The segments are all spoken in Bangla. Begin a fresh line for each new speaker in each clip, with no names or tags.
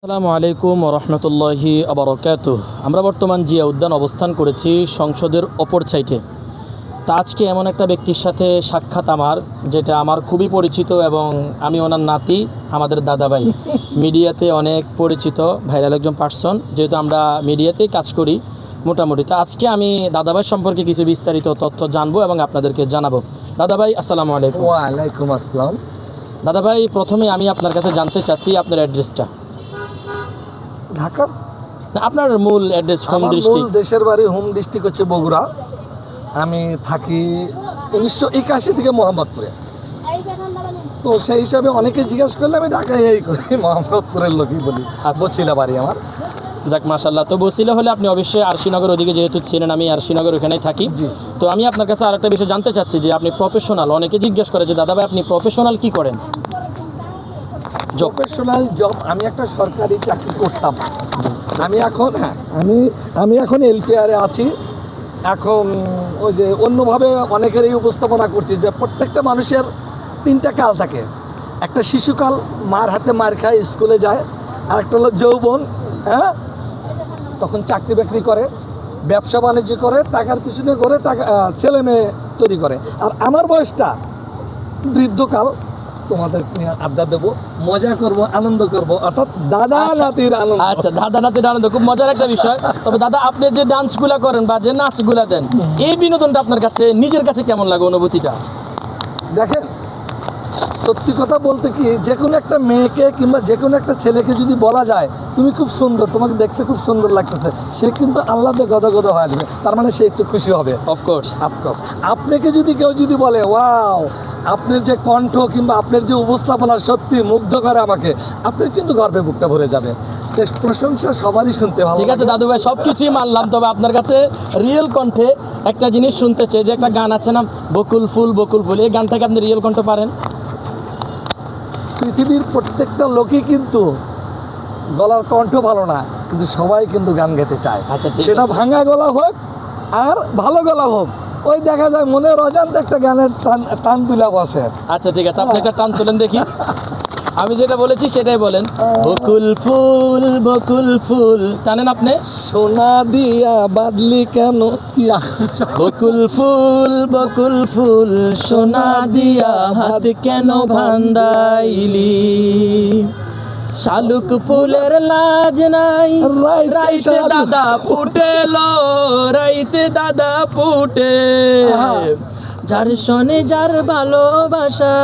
আসসালামু আলাইকুম রহমতুল্লাহি আবরকাতুহ। আমরা বর্তমান জিয়া উদ্যান অবস্থান করেছি সংসদের অপর সাইটে। তা আজকে এমন একটা ব্যক্তির সাথে সাক্ষাৎ আমার, যেটা আমার খুবই পরিচিত এবং আমি ওনার নাতি, আমাদের দাদাভাই। মিডিয়াতে অনেক পরিচিত ভাইরাল একজন পার্সন, যেহেতু আমরা মিডিয়াতেই কাজ করি মোটামুটি। তা আজকে আমি দাদাভাই সম্পর্কে কিছু বিস্তারিত তথ্য জানবো এবং আপনাদেরকে জানাবো। দাদাভাই আসসালামু আলাইকুম।
ওয়ালাইকুম আসসালাম।
দাদাভাই, প্রথমে আমি আপনার কাছে জানতে চাচ্ছি আপনার অ্যাড্রেসটা।
ঢাকা
না, আপনার মূল অ্যাড্রেস, হোম
আমার
ডিস্ট্রিক্ট।
মূল দেশের বাড়ি হোম ডিস্ট্রিক্ট হচ্ছে বগুড়া। আমি থাকি 1981 থেকে মোহাম্মদপুরে। তো সেই হিসাবে অনেকে জিজ্ঞাসা করলে আমি ঢাকায় এই করি, মোহাম্মদপুরের লোকই বলি।
আচ্ছা।
বছিলা বাড়ি আমার।
যাক মাশাআল্লাহ। তো বসিলা হলে আপনি অবশ্যই আরশিনগর ওদিকে যেহেতু ছিলেন, আমি আরশিনগর ওখানেই থাকি।
জি।
তো আমি আপনার কাছে আরেকটা বিষয় জানতে চাচ্ছি যে আপনি প্রফেশনাল, অনেকে জিজ্ঞেস করে যে দাদাভাই আপনি প্রফেশনাল কি করেন?
প্রফেশনাল জব, আমি একটা সরকারি চাকরি করতাম। আমি এখন আমি এখন এলপিআরে আছি। এখন ওই যে অন্যভাবে অনেকেরই উপস্থাপনা করছি যে প্রত্যেকটা মানুষের 3টা কাল থাকে। একটা শিশুকাল, মার হাতে মার খায়, স্কুলে যায়। আর একটা হলো যৌবন, হ্যাঁ, তখন চাকরি বাকরি করে, ব্যবসা বাণিজ্য করে, টাকার পিছনে করে, টাকা ছেলে মেয়ে তৈরি করে। আর আমার বয়সটা বৃদ্ধকাল, তোমাদের নিয়ে আড্ডা দেবো, মজা করব, আনন্দ করব, অর্থাৎ দাদা নাতির আনন্দ।
আচ্ছা, দাদা নাতির আনন্দ খুব মজার একটা বিষয়। তবে দাদা, আপনি যে ডান্সগুলা করেন বা যে নাচগুলা দেন, এই বিনোদনটা আপনার কাছে নিজের কাছে কেমন লাগে, অনুভূতিটা?
দেখেন, সত্যি কথা বলতে কি, যে কোনো একটা মেয়েকে কিংবা যে কোনো একটা ছেলেকে যদি বলা যায় তুমি খুব সুন্দর, তোমাকে দেখতে খুব সুন্দর লাগতেছে, সে কিন্তু আহ্লাদে গদগদ হয়ে যাবে। তার মানে সে একটু খুশি হবে।
অফকোর্স।
আপনাকে যদি কেউ যদি বলে ওয়াও, আপনার যে কণ্ঠ কিংবা আপনার যে উপস্থাপনা সত্যি মুগ্ধ করে আমাকে, আপনার কিন্তু গর্বে বুকটা ভরে যাবে। বেশ, প্রশংসা সবারই শুনতে ভালো।
ঠিক আছে দাদু ভাই, সব কিছুই মানলাম। তবে আপনার কাছে রিয়েল কণ্ঠে একটা জিনিস শুনতে চাই, যে একটা গান আছে না, বকুল ফুল বকুল ফুল, এই গানটাকে আপনি রিয়েল কণ্ঠ পারেন?
পৃথিবীর প্রত্যেকটা লোকই কিন্তু গলার কণ্ঠ ভালো না, কিন্তু সবাই কিন্তু গান গাইতে চায়।
আচ্ছা, ঠিক
সেটা
আছে।
ভাঙা গলা হোক আর ভালো গলা হোক, ওই দেখা যায় মনের অজান্তে একটা গানের টান তুলে বসে।
আচ্ছা ঠিক আছে, আপনি একটা টান তোলেন দেখি। আমি যেটা বলেছি সেটাই বলেন। বকুল ফুল টানেন আপনি।
সোনা দিয়া বাদলি কেন তিয়া,
বকুল ফুল সোনা দিয়া হাত কেন ভান্দাইলি, শালুক ফুলের লাজ নাই, রাইতে দাদা ফুটেলো, রাইতে দাদা ফুটে, যার শোনে যার ভালোবাসা,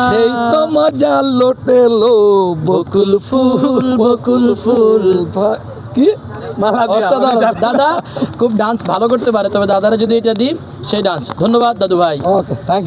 সেই তো মজা লোটেলো।
বকুল ফুল
কি মালা দিয়া।
অসাধারণ। দাদা খুব ডান্স ভালো করতে পারে, তবে দাদারা যদি এটা দিই সেই ডান্স। ধন্যবাদ দাদু ভাই।
ওকে, থ্যাংক ইউ।